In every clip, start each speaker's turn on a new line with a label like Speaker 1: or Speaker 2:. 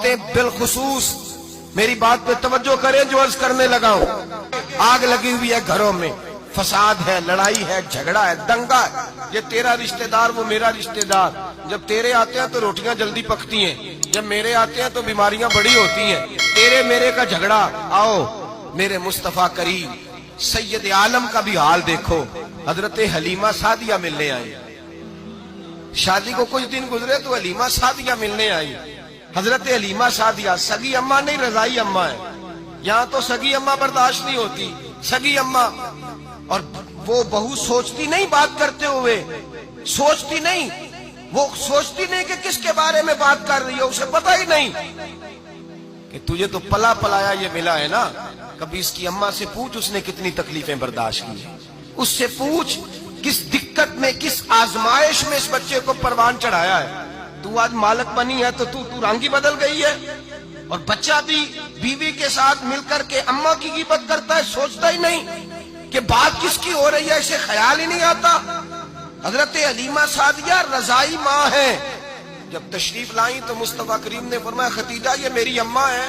Speaker 1: عورتیں بالخصوص میری بات پہ توجہ کریں جو عرض کرنے لگا ہوں. آگ لگی ہوئی ہے گھروں میں، فساد ہے، لڑائی ہے، جھگڑا ہے، دنگا ہے. یہ تیرا رشتہ دار، وہ میرا رشتہ دار. جب تیرے آتے ہیں تو روٹیاں جلدی پکتی ہیں، جب میرے آتے ہیں تو بیماریاں بڑی ہوتی ہیں. تیرے میرے کا جھگڑا. آؤ میرے مصطفیٰ کریم سید عالم کا بھی حال دیکھو. حضرت حلیمہ سعدیہ ملنے آئی. شادی کو کچھ دن گزرے تو حلیمہ سعدیہ ملنے آئی. حضرت حلیمہ سعدیہ سگی اماں نہیں، رضائی اماں ہے. یہاں تو سگی اماں برداشت نہیں ہوتی. سگی اماں اور وہ بہو سوچتی نہیں بات کرتے ہوئے، سوچتی نہیں، وہ سوچتی نہیں کہ کس کے بارے میں بات کر رہی ہے. اسے پتہ ہی نہیں کہ تجھے تو پلا پلایا یہ ملا ہے نا. کبھی اس کی اماں سے پوچھ اس نے کتنی تکلیفیں برداشت کی. اس سے پوچھ کس دقت میں، کس آزمائش میں اس بچے کو پروان چڑھایا ہے. تو آج مالک بنی ہے تو رنگ ہی بدل گئی ہے. اور بچہ بھی بیوی کے ساتھ مل کر کے اماں کی غیبت کرتا ہے، سوچتا ہی نہیں کہ بات کس کی ہو رہی ہے، اسے خیال ہی نہیں آتا. حضرت حلیمہ سعدیہ رضائی ماں ہے. جب تشریف لائیں تو مصطفیٰ کریم نے فرمایا ختیجہ یہ میری اماں ہے.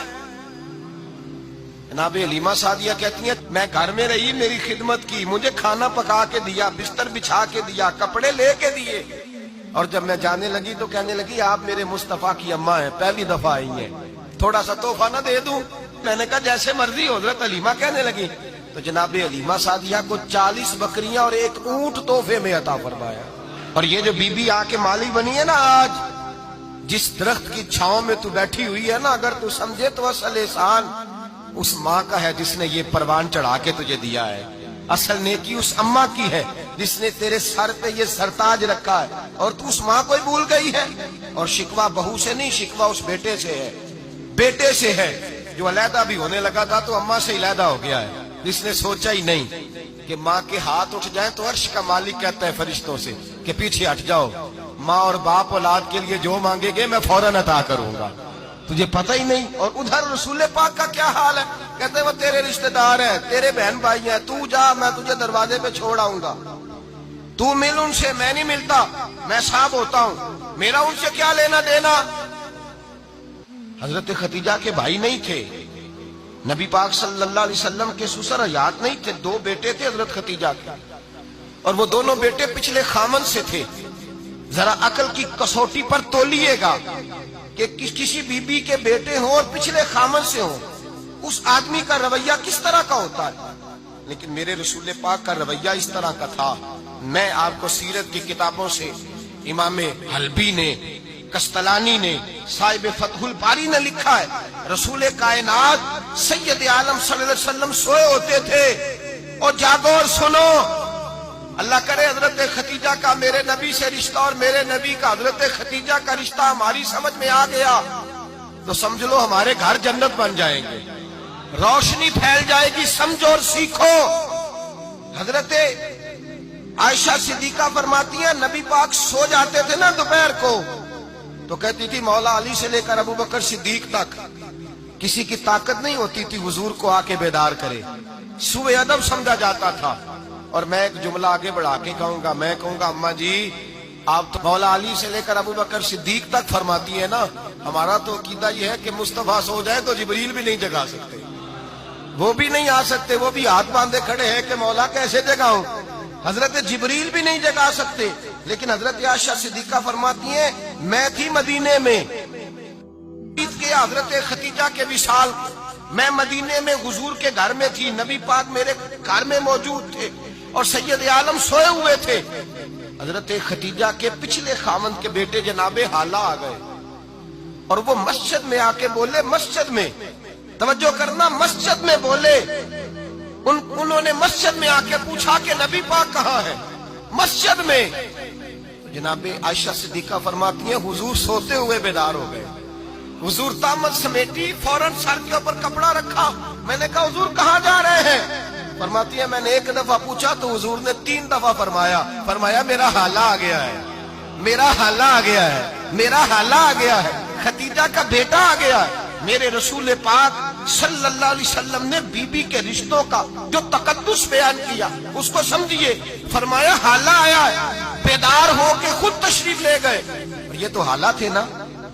Speaker 1: جناب حلیمہ سعدیہ کہتی ہیں میں گھر میں رہی، میری خدمت کی، مجھے کھانا پکا کے دیا، بستر بچھا کے دیا، کپڑے لے کے دیے. اور جب میں جانے لگی تو کہنے لگی آپ میرے مصطفیٰ کی اماں ہیں، پہلی دفعہ آئی ہیں، تھوڑا سا تحفہ نہ دے دوں؟ میں نے کہا جیسے مرضی. حضرت حلیمہ کہنے لگی تو جناب حلیمہ سعدیہ کو 40 بکریاں اور 1 اونٹ تحفے میں عطا فرمایا. اور یہ جو بی بی آ کے مالی بنی ہے نا، آج جس درخت کی چھاؤں میں تو بیٹھی ہوئی ہے نا، اگر تو سمجھے تو اصل احسان اس ماں کا ہے جس نے یہ پروان چڑھا کے تجھے دیا ہے. اصل نیکی اس اماں کی ہے جس نے تیرے سر پہ یہ سرتاج رکھا ہے، اور تو اس ماں کو ہی بھول گئی ہے. اور شکوہ بہو سے نہیں، شکوہ اس بیٹے سے ہے، بیٹے سے ہے جو علیحدہ بھی ہونے لگا تھا تو اماں سے علیحدہ ہو گیا ہے. جس نے سوچا ہی نہیں کہ ماں کے ہاتھ اٹھ جائیں تو عرش کا مالک کہتا ہے فرشتوں سے کہ پیچھے ہٹ جاؤ، ماں اور باپ اولاد کے لیے جو مانگے گے میں فوراً عطا کروں گا. تجھے پتہ ہی نہیں. اور ادھر رسول پاک کا کیا حال ہے؟ کہتے ہیں وہ تیرے رشتہ دار ہیں، تیرے بہن بھائی ہیں، تو جا، میں تجھے دروازے پہ چھوڑ آؤں گا. تو مل ان سے، میں نہیں ملتا، میں صاحب ہوتا ہوں، میرا ان سے کیا لینا دینا. حضرت ختیجہ کے بھائی نہیں تھے، نبی پاک صلی اللہ علیہ وسلم کے سسر حیات نہیں تھے. 2 بیٹے تھے حضرت ختیجہ کے، اور وہ دونوں بیٹے پچھلے خامن سے تھے. ذرا عقل کی کسوٹی پر تولیے گا کہ کسی بی بی کے بیٹے ہوں اور پچھلے خامن سے ہوں، اس آدمی کا رویہ کس طرح کا ہوتا ہے. لیکن میرے رسول پاک کا رویہ اس طرح کا تھا. میں آپ کو سیرت کی کتابوں سے امام حلبی نے، کستلانی نے، صاحب فتح الباری نے لکھا ہے رسول کائنات سید عالم صلی اللہ علیہ وسلم سوئے ہوتے تھے اور جاگو اور سنو. اللہ کرے حضرت ختیجہ کا میرے نبی سے رشتہ اور میرے نبی کا حضرت ختیجہ کا رشتہ ہماری سمجھ میں آ گیا تو سمجھ لو ہمارے گھر جنت بن جائیں گے، روشنی پھیل جائے گی. سمجھو اور سیکھو. حضرت عائشہ صدیقہ فرماتی ہیں نبی پاک سو جاتے تھے نا دوپہر کو تو کہتی تھی مولا علی سے لے کر ابو بکر صدیق تک کسی کی طاقت نہیں ہوتی تھی حضور کو آ کے بیدار کرے. سوء ادب سمجھا جاتا تھا. اور میں ایک جملہ آگے بڑھا کے کہوں گا، میں کہوں گا اماں جی آپ تو مولا علی سے لے کر ابو بکر صدیق تک فرماتی ہے نا، ہمارا تو عقیدہ یہ ہے کہ مصطفیٰ سو جائے تو جبریل بھی نہیں جگا سکتے، وہ بھی نہیں آ سکتے، وہ بھی ہاتھ باندھے کھڑے ہیں کہ مولا کیسے جگاؤں. حضرت جبریل بھی نہیں جگا سکتے. لیکن حضرت عائشہ صدیقہ فرماتی ہیں میں تھی مدینے میں کہ حضرت ختیجہ کے وصال، میں مدینے میں حضور کے گھر میں تھی، نبی پاک میرے گھر میں موجود تھے اور سید عالم سوئے ہوئے تھے. حضرت ختیجہ کے پچھلے خامند کے بیٹے جناب حالہ آ گئے اور وہ مسجد میں آ کے بولے، مسجد میں توجہ کرنا، مسجد میں بولے. انہوں نے مسجد میں آ کے پوچھا کہ نبی پاک کہاں ہے؟ مسجد میں. جناب عائشہ صدیقہ فرماتی ہیں حضور سوتے ہوئے بیدار ہو گئے. حضور طامت سمیٹی، فوراً سر کے اوپر کپڑا رکھا. میں نے کہا حضور کہاں جا رہے ہیں؟ فرماتی ہے میں نے 1 دفعہ پوچھا تو حضور نے 3 دفعہ فرمایا میرا حالہ آ گیا ہے، میرا حالہ آ گیا ہے، میرا حالہ آ گیا ہے، ختیجہ کا بیٹا آ گیا ہے. میرے رسول پاک صلی اللہ علیہ وسلم نے بی بی کے رشتوں کا جو تقدس بیان کیا اس کو سمجھیے. فرمایا حالہ آیا ہے، بیدار ہو کے خود تشریف لے گئے. اور یہ تو حالہ تھے نا،